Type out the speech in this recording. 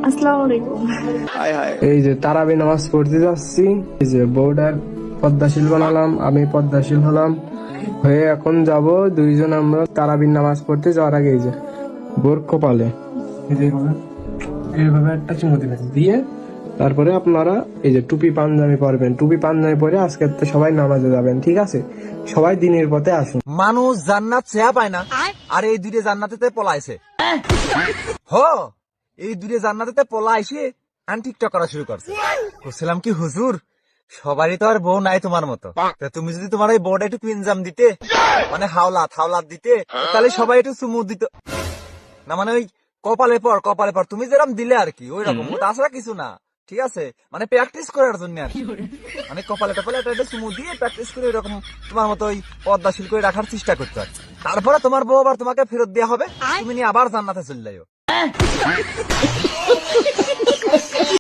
আসসালামু আলাইকুম। এই যে তারাবি নামাজ পড়তে যাচ্ছি, এই যে বোর্ডার পদ্মাশীল বানালাম, আমি পদ্মাশীল হলাম হয়ে এখন যাব দুইজন আমরা তারাবির নামাজ পড়তে যাওয়ার আগে এই যে বোর কপালে এই যে এইভাবে একটা চুমু দিবেন, দিয়ে তারপরে আপনারা এই যে টুপি পাঞ্জাবি পরবেন, টুপি পাঞ্জাবি পরে আজকে তো সবাই নামাজে যাবেন, ঠিক আছে? সবাই দিনের পথে আসুন। মানুষ জান্নাত চেয়া পায় না, আর এই দুইটা জান্নাতেতে পলাইছে। এই দুইটা জান্নাতেতে পলাইছে আর টিকটক করা শুরু করছে। বলছিলাম কি হুজুর, সবারই তো আর বউ নাই তোমার মতো, তা তুমি যদি তোমার এই বউটা একটু পিনজাম দিতে, মানে হাওলাত দিতে, তাহলে সবাই একটু চুমু দিত না, মানে ওই কপালে পর তুমি যেরকম দিলে আর কি ওই রকম, তাছাড়া কিছু না, ঠিক আছে? মানে প্র্যাকটিস করার জন্য আর কি, মানে কপালে একটা চুমু দিয়ে প্র্যাকটিস করে এরকম তোমার মতো ওই পদ্মাশীল করে রাখার চেষ্টা করতে হয়। তারপরে তোমার বউ আবার তোমাকে ফেরত দেওয়া হবে, তুমি নিয়ে আবার জান্নাতে চলে যাও।